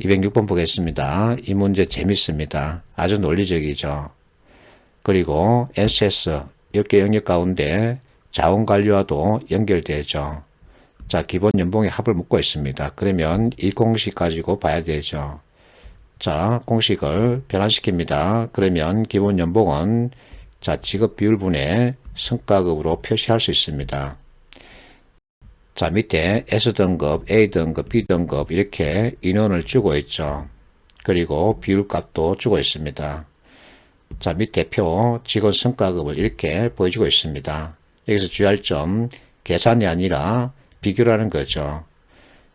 206번 보겠습니다. 이 문제 재밌습니다. 아주 논리적이죠. 그리고 NCS 10개 영역 가운데 자원관리와도 연결되죠. 자, 기본 연봉의 합을 묻고 있습니다. 그러면 이 공식 가지고 봐야 되죠. 자, 공식을 변환시킵니다. 그러면 기본 연봉은 자, 직업 비율분의 성과급으로 표시할 수 있습니다. 자, 밑에 S등급, A등급, B등급 이렇게 인원을 주고 있죠. 그리고 비율값도 주고 있습니다. 자, 밑에 표 직원 성과급을 이렇게 보여주고 있습니다. 여기서 주의할 점, 계산이 아니라 비교라는 거죠.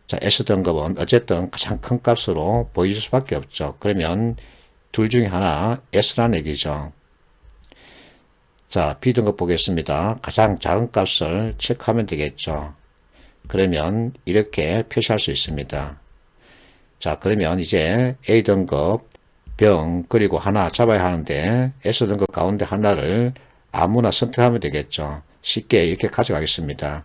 자, S등급은 어쨌든 가장 큰 값으로 보여줄 수밖에 없죠. 그러면 둘 중에 하나 S라는 얘기죠. 자, B등급 보겠습니다. 가장 작은 값을 체크하면 되겠죠. 그러면 이렇게 표시할 수 있습니다. 자, 그러면 이제 A등급 병 그리고 하나 잡아야 하는데 S등급 가운데 하나를 아무나 선택하면 되겠죠. 쉽게 이렇게 가져가겠습니다.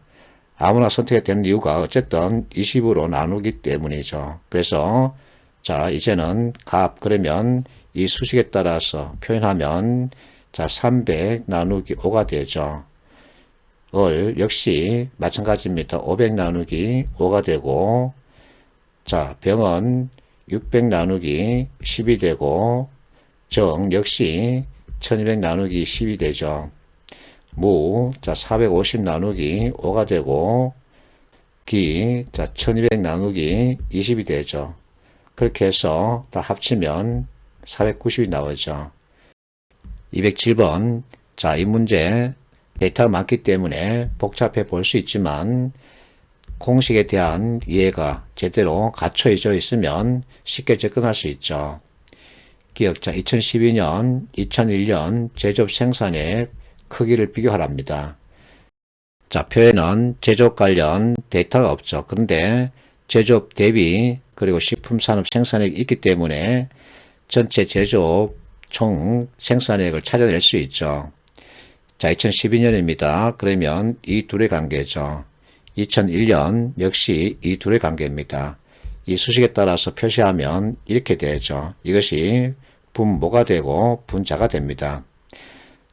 아무나 선택이 되는 이유가 어쨌든 20으로 나누기 때문이죠. 그래서 자, 이제는 값 그러면 이 수식에 따라서 표현하면 자, 300 나누기 5가 되죠. 을 역시 마찬가지입니다. 500 나누기 5가 되고 자, 병은 600 나누기 10이 되고 정 역시 1200 나누기 10이 되죠. 무, 자, 450 나누기 5가 되고 기, 자, 1200 나누기 20이 되죠. 그렇게 해서 다 합치면 490이 나오죠. 207번. 자, 이 문제 데이터가 많기 때문에 복잡해 볼 수 있지만 공식에 대한 이해가 제대로 갖춰져 있으면 쉽게 접근할 수 있죠. 기억자 2012년, 2001년 제조업 생산액 크기를 비교하랍니다. 자, 표에는 제조업 관련 데이터가 없죠. 그런데 제조업 대비 그리고 식품산업 생산액이 있기 때문에 전체 제조업 총 생산액을 찾아낼 수 있죠. 자, 2012년입니다. 그러면 이 둘의 관계죠. 2001년 역시 이 둘의 관계입니다. 이 수식에 따라서 표시하면 이렇게 되죠. 이것이 분모가 되고 분자가 됩니다.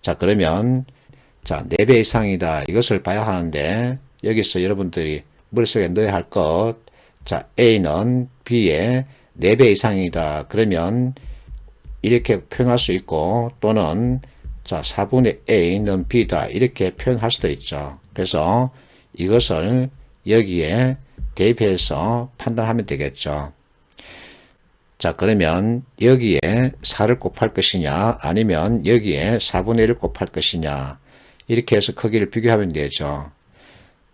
자, 그러면 자, 4배 이상이다. 이것을 봐야 하는데 여기서 여러분들이 머릿속에 넣어야 할 것, 자, A는 B의 4배 이상이다. 그러면 이렇게 표현할 수 있고 또는 자, 4분의 A는 B다. 이렇게 표현할 수도 있죠. 그래서 이것을 여기에 대입해서 판단하면 되겠죠. 자, 그러면 여기에 4를 곱할 것이냐 아니면 여기에 4분의 1을 곱할 것이냐 이렇게 해서 크기를 비교하면 되죠.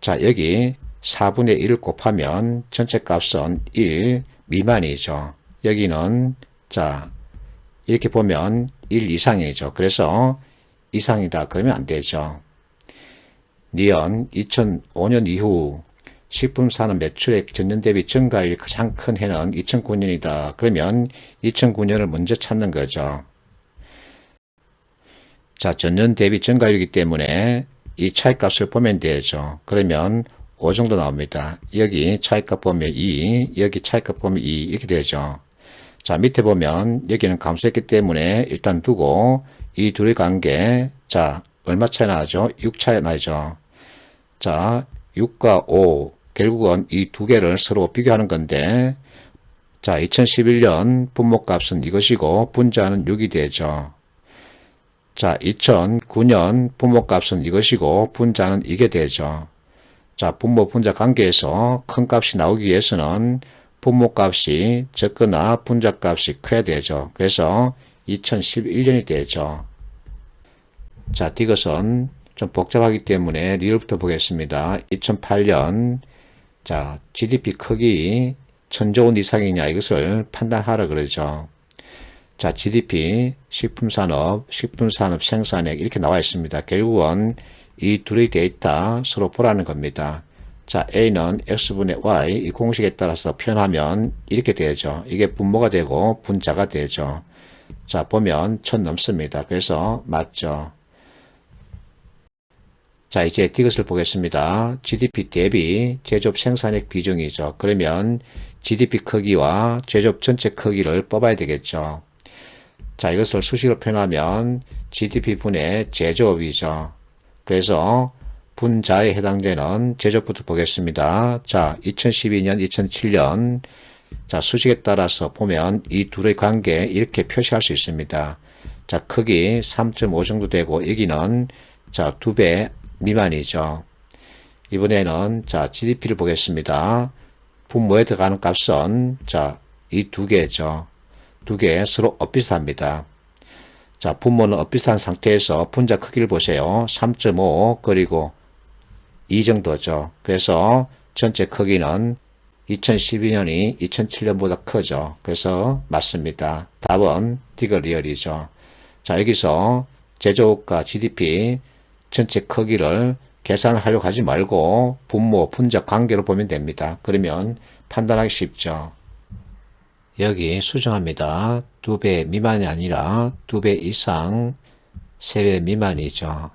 자, 여기 4분의 1을 곱하면 전체 값은 1 미만이죠. 여기는 자, 이렇게 보면 1 이상이죠. 그래서 이상이다 그러면 안 되죠. 니은 2005년 이후 식품산업 매출액 전년 대비 증가율이 가장 큰 해는 2009년이다. 그러면 2009년을 먼저 찾는 거죠. 자, 전년 대비 증가율이기 때문에 이 차이값을 보면 되죠. 그러면 5 정도 나옵니다. 여기 차이값 보면 2, 여기 차이값 보면 2 이렇게 되죠. 자, 밑에 보면 여기는 감소했기 때문에 일단 두고 이 둘의 관계, 자, 얼마 차이 나죠? 6 차이 나죠. 자, 6과 5, 결국은 이 두 개를 서로 비교하는 건데, 자, 2011년 분모값은 이것이고, 분자는 6이 되죠. 자, 2009년 분모값은 이것이고, 분자는 이게 되죠. 자, 분모 분자 관계에서 큰 값이 나오기 위해서는 분모값이 적거나 분자값이 커야 되죠. 그래서 2011년이 되죠. 자, 이것은 좀 복잡하기 때문에 리얼부터 보겠습니다. 2008년 자, GDP 크기 1000조 원 이상이냐 이것을 판단하라 그러죠. 자, GDP, 식품산업 생산액 이렇게 나와 있습니다. 결국은 이 둘의 데이터 서로 보라는 겁니다. 자, A는 X분의 Y 이 공식에 따라서 표현하면 이렇게 되죠. 이게 분모가 되고 분자가 되죠. 자, 보면 1000 넘습니다. 그래서 맞죠. 자, 이제 이것을 보겠습니다. GDP 대비 제조업 생산액 비중이죠. 그러면 GDP 크기와 제조업 전체 크기를 뽑아야 되겠죠. 자, 이것을 수식으로 표현하면 GDP 분의 제조업이죠. 그래서 분자에 해당되는 제조업부터 보겠습니다. 자, 2012년, 2007년. 자, 수식에 따라서 보면 이 둘의 관계 이렇게 표시할 수 있습니다. 자, 크기 3.5 정도 되고 여기는 자, 2배 미만이죠. 이번에는 자, GDP를 보겠습니다. 분모에 들어가는 값은 자, 이 두 개죠. 두 개 서로 엇비슷합니다. 자, 분모는 엇비슷한 상태에서 분자 크기를 보세요. 3.5 그리고 2 정도죠. 그래서 전체 크기는 2012년이 2007년보다 크죠. 그래서 맞습니다. 답은 D가 리얼이죠. 자, 여기서 제조업과 GDP 전체 크기를 계산하려고 하지 말고 분모, 분자 관계로 보면 됩니다. 그러면 판단하기 쉽죠. 여기 수정합니다. 2배 미만이 아니라 2배 이상, 3배 미만이죠.